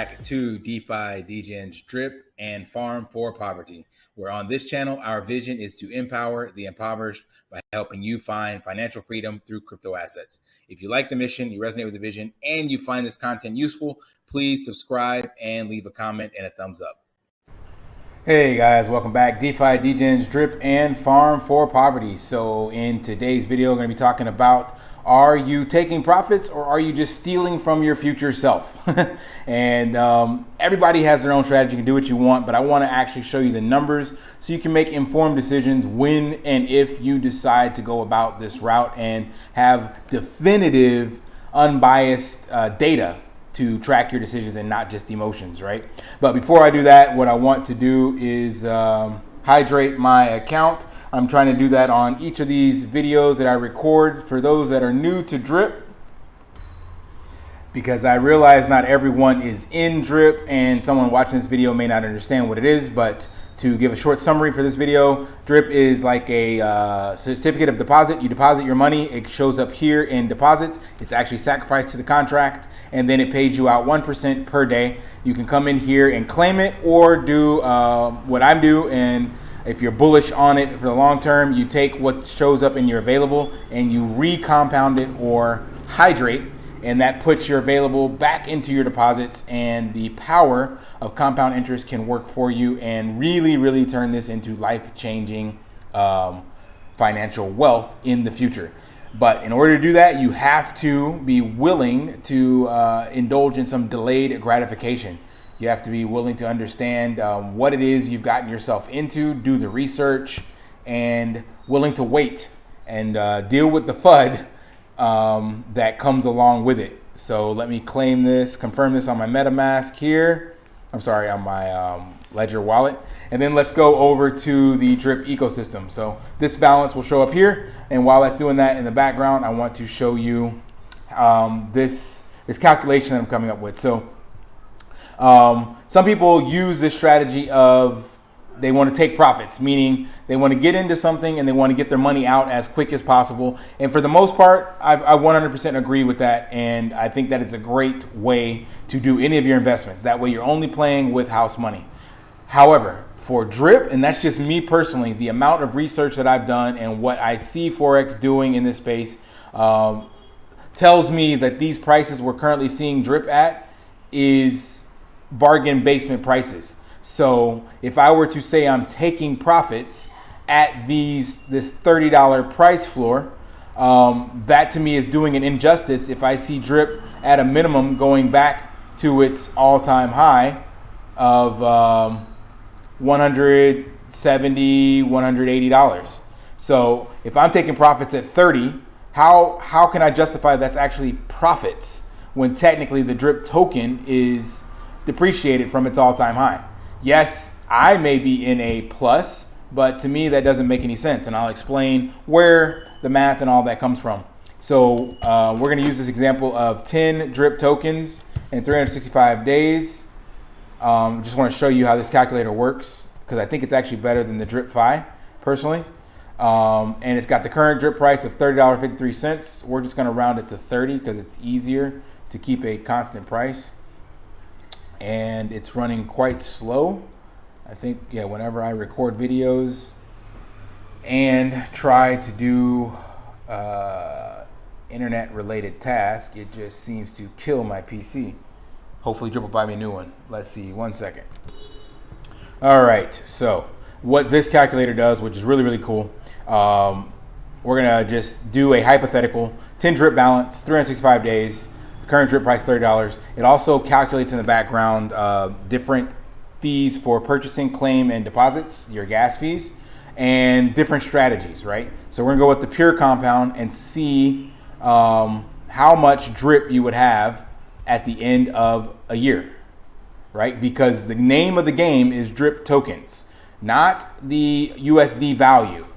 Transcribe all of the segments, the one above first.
back to DeFi, degens, drip, and farm for poverty, where on this channel, our vision is to empower the impoverished by helping you find financial freedom through crypto assets. If you like the mission, you resonate with the vision, and you find this content useful, please subscribe and leave a comment and a thumbs up. Hey guys, welcome back. DeFi, degens, drip, and farm for poverty. So in today's video, we're going to be talking about, are you taking profits or are you just stealing from your future self? And everybody has their own strategy. You can do what you want, but I want to actually show you the numbers so you can make informed decisions when and if you decide to go about this route and have definitive, unbiased data to track your decisions and not just emotions, right? But before I do that, what I want to do is hydrate my account. I'm trying to do that on each of these videos that I record for those that are new to drip, because I realize not everyone is in drip and someone watching this video may not understand what it is. But to give a short summary for this video, drip is like a certificate of deposit. You deposit your money, it shows up here in deposits. It's actually sacrificed to the contract, and then it pays you out 1% per day. You can come in here and claim it, or do what I'm doing. And if you're bullish on it for the long term, you take what shows up in your available and you recompound it or hydrate, and that puts your available back into your deposits, and the power of compound interest can work for you and really turn this into life-changing financial wealth in the future. But in order to do that, you have to be willing to indulge in some delayed gratification. You have to be willing to understand what it is you've gotten yourself into, do the research, and willing to wait and deal with the FUD that comes along with it. So let me claim this, confirm this on my MetaMask here. I'm sorry, on my Ledger wallet. And then let's go over to the drip ecosystem. So this balance will show up here. And while that's doing that in the background, I want to show you this calculation that I'm coming up with. So some people use this strategy of they want to take profits, meaning they want to get into something and they want to get their money out as quick as possible. And for the most part, I 100% agree with that. And I think that it's a great way to do any of your investments. That way you're only playing with house money. However, for drip, and that's just me personally, the amount of research that I've done and what I see Forex doing in this space tells me that these prices we're currently seeing drip at is bargain basement prices. So if I were to say I'm taking profits at this $30 price floor, that to me is doing an injustice if I see drip at a minimum going back to its all-time high of $170, $180. So if I'm taking profits at 30, how can I justify that's actually profits when technically the drip token is depreciated from its all-time high? Yes, I may be in a plus, but to me that doesn't make any sense, and I'll explain where the math and all that comes from. So we're going to use this example of 10 drip tokens in 365 days. Just want to show you how this calculator works, because I think it's actually better than the drip fi personally. And it's got the current drip price of $30.53. We're just going to round it to 30 because it's easier to keep a constant price. And it's running quite slow. I think, yeah, whenever I record videos and try to do internet related tasks, it just seems to kill my PC. Hopefully Drip will buy me a new one. Let's see, 1 second. All right, so what this calculator does, which is really cool, we're gonna just do a hypothetical 10 drip balance, 365 days, current drip price $30. It also calculates in the background different fees for purchasing, claim, and deposits, your gas fees, and different strategies, right? So we're gonna go with the pure compound and see how much drip you would have at the end of a year, right? Because the name of the game is drip tokens, not the USD value.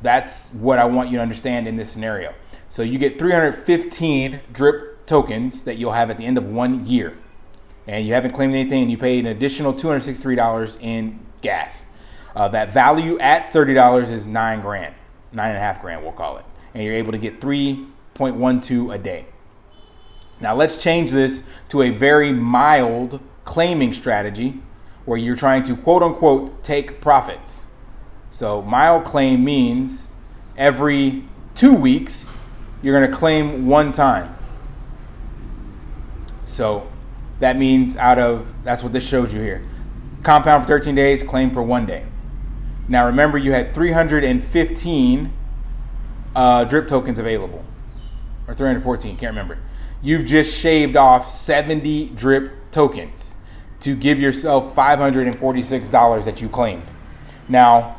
That's what I want you to understand in this scenario. So you get 315 drip tokens that you'll have at the end of 1 year, and you haven't claimed anything, and you paid an additional $263 in gas. That value at $30 is $9 grand, $9.5 grand, we'll call it, and you're able to get 3.12 a day. Now let's change this to a very mild claiming strategy where you're trying to quote unquote take profits. So mile claim means every 2 weeks you're going to claim one time. So that means that's what this shows you here. Compound for 13 days, claim for 1 day. Now remember, you had 315 drip tokens available, or 314, can't remember. You've just shaved off 70 drip tokens to give yourself $546 that you claimed. Now,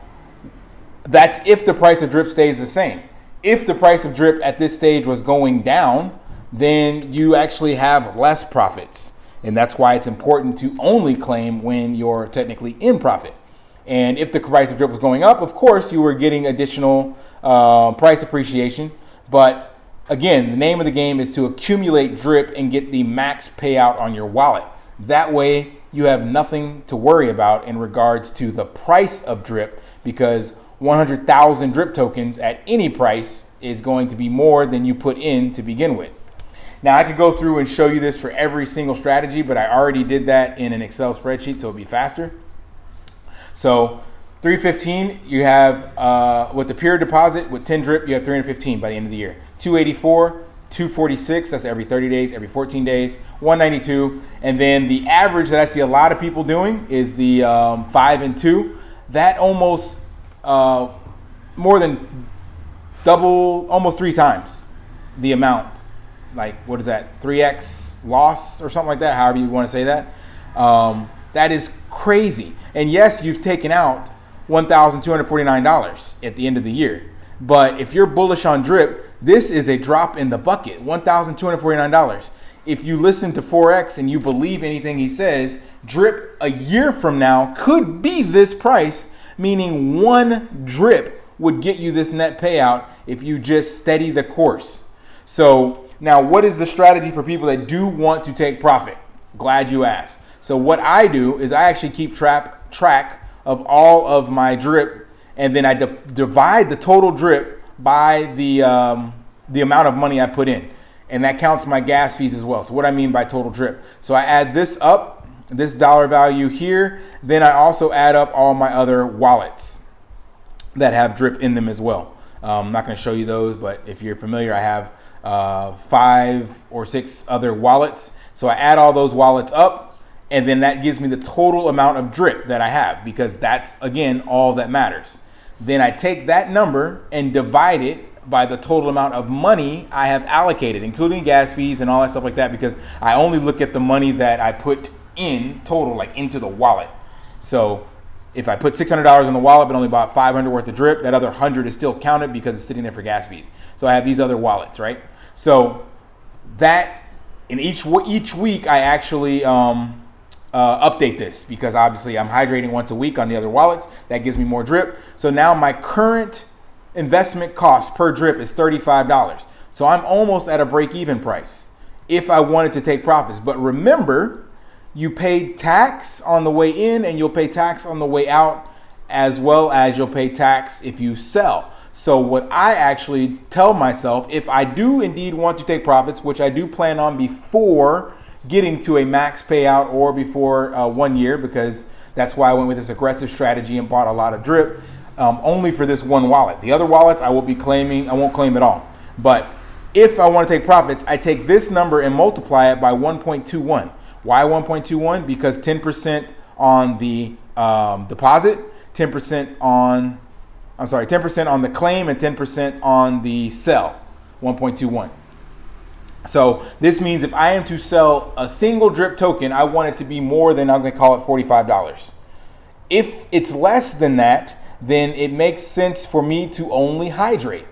that's if the price of drip stays the same. If the price of drip at this stage was going down, then you actually have less profits. And that's why it's important to only claim when you're technically in profit. And if the price of drip was going up, of course, you were getting additional price appreciation. But again, the name of the game is to accumulate drip and get the max payout on your wallet. That way, you have nothing to worry about in regards to the price of drip, because 100,000 drip tokens at any price is going to be more than you put in to begin with. Now, I could go through and show you this for every single strategy, but I already did that in an Excel spreadsheet, so it'll be faster. So 315, you have, with the pure deposit, with 10 drip, you have 315 by the end of the year. 284, 246, that's every 30 days, every 14 days, 192. And then the average that I see a lot of people doing is the 5 and 2. That almost more than double, almost 3 times the amount. Like, what is that, 3x loss or something like that, however you want to say that. That is crazy. And yes, you've taken out $1,249 at the end of the year. But if you're bullish on drip, this is a drop in the bucket, $1,249. If you listen to Forex and you believe anything he says, drip a year from now could be this price, meaning 1 drip would get you this net payout if you just steady the course. So now, what is the strategy for people that do want to take profit? Glad you asked. So what I do is I actually keep track of all of my drip, and then I divide the total drip by the amount of money I put in. And that counts my gas fees as well. So what I mean by total drip. So I add this up, this dollar value here. Then I also add up all my other wallets that have drip in them as well. I'm not going to show you those, but if you're familiar, I have 5 or 6 other wallets. So I add all those wallets up, and then that gives me the total amount of drip that I have, because that's, again, all that matters. Then I take that number and divide it by the total amount of money I have allocated, including gas fees and all that stuff like that, because I only look at the money that I put in total, like into the wallet. So if I put $600 in the wallet but only bought $500 worth of drip, that other 100 is still counted because it's sitting there for gas fees. So I have these other wallets, right? So that in each week I actually update this, because obviously I'm hydrating once a week on the other wallets. That gives me more drip. So now my current investment cost per drip is $35. So I'm almost at a break-even price if I wanted to take profits. But remember, you pay tax on the way in, and you'll pay tax on the way out, as well as you'll pay tax if you sell. So what I actually tell myself, if I do indeed want to take profits, which I do plan on before getting to a max payout or before 1 year, because that's why I went with this aggressive strategy and bought a lot of drip, only for this one wallet. The other wallets I will be claiming, I won't claim at all. But if I want to take profits, I take this number and multiply it by 1.21. Why 1.21? Because 10% on the deposit, 10% on the claim, and 10% on the sell, 1.21. So this means if I am to sell a single drip token, I want it to be more than, I'm going to call it $45. If it's less than that, then it makes sense for me to only hydrate,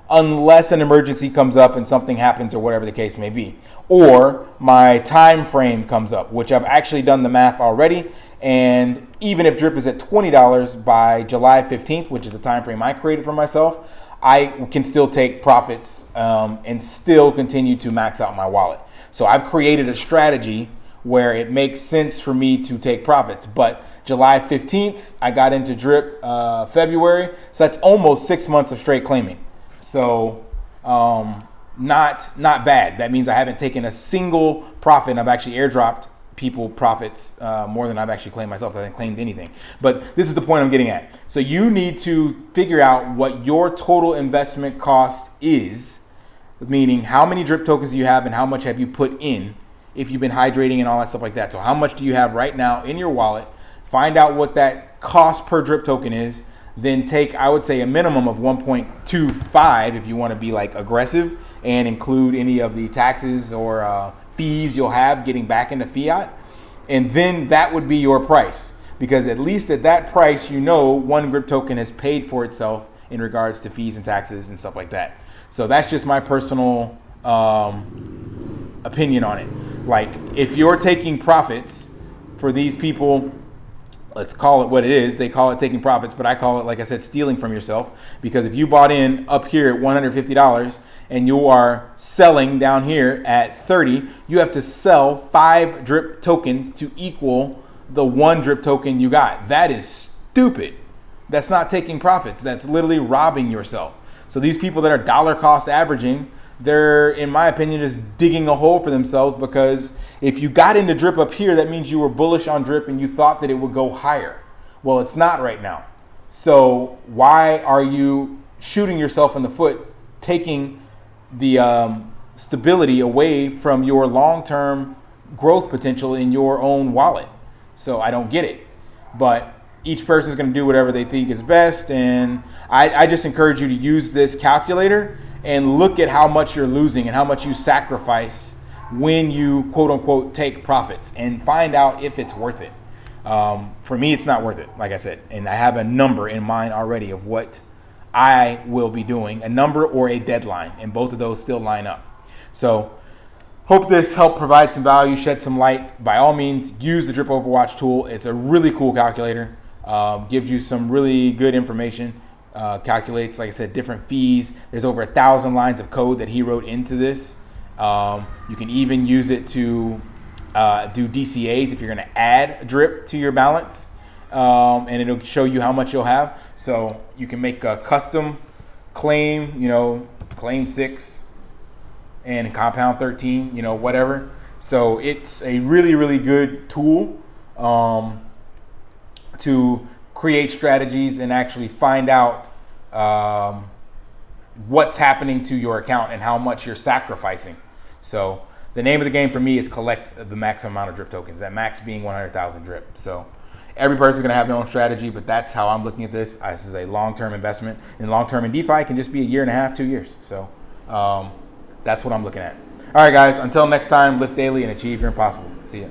unless an emergency comes up and something happens or whatever the case may be. Or my time frame comes up, which I've actually done the math already. And even if drip is at $20 by July 15th, which is the time frame I created for myself, I can still take profits and still continue to max out my wallet. So I've created a strategy where it makes sense for me to take profits. But July 15th, I got into drip February. So that's almost 6 months of straight claiming. So not bad. That means I haven't taken a single profit. I've actually airdropped people profits more than I've actually claimed myself. I haven't claimed anything. But this is the point I'm getting at. So you need to figure out what your total investment cost is, meaning how many drip tokens do you have and how much have you put in if you've been hydrating and all that stuff like that. So how much do you have right now in your wallet? Find out what that cost per drip token is. Then take, I would say, a minimum of 1.25 if you want to be like aggressive and include any of the taxes or fees you'll have getting back into fiat. And then that would be your price, because at least at that price, you know, one grip token has paid for itself in regards to fees and taxes and stuff like that. So that's just my personal opinion on it. Like, if you're taking profits for these people, let's call it what it is. They call it taking profits, but I call it, like I said, stealing from yourself. Because if you bought in up here at $150 and you are selling down here at 30, you have to sell 5 drip tokens to equal the 1 drip token you got. That is stupid. That's not taking profits. That's literally robbing yourself. So these people that are dollar cost averaging, they're, in my opinion, just digging a hole for themselves, because if you got into drip up here, that means you were bullish on drip and you thought that it would go higher. Well, it's not right now. So why are you shooting yourself in the foot, taking the stability away from your long-term growth potential in your own wallet? So I don't get it. But each person is going to do whatever they think is best. And I just encourage you to use this calculator and look at how much you're losing and how much you sacrifice when you quote unquote take profits, and find out if it's worth it. For me, it's not worth it, like I said, and I have a number in mind already of what I will be doing, a number or a deadline, and both of those still line up. So hope this helped provide some value, shed some light. By all means, use the Drip Overwatch tool. It's a really cool calculator. Gives you some really good information. Calculates, like I said, different fees. There's over 1,000 lines of code that he wrote into this. You can even use it to do DCAs if you're going to add drip to your balance, and it'll show you how much you'll have. So you can make a custom claim, claim 6 and compound 13, whatever. So it's a really, really good tool to create strategies and actually find out what's happening to your account and how much you're sacrificing. So the name of the game for me is collect the maximum amount of drip tokens, that max being 100,000 drip. So every person's going to have their own strategy, but that's how I'm looking at this. This is a long-term investment, and long-term in DeFi can just be a year and a half, 2 years. So that's what I'm looking at. All right, guys, until next time, lift daily and achieve your impossible. See ya.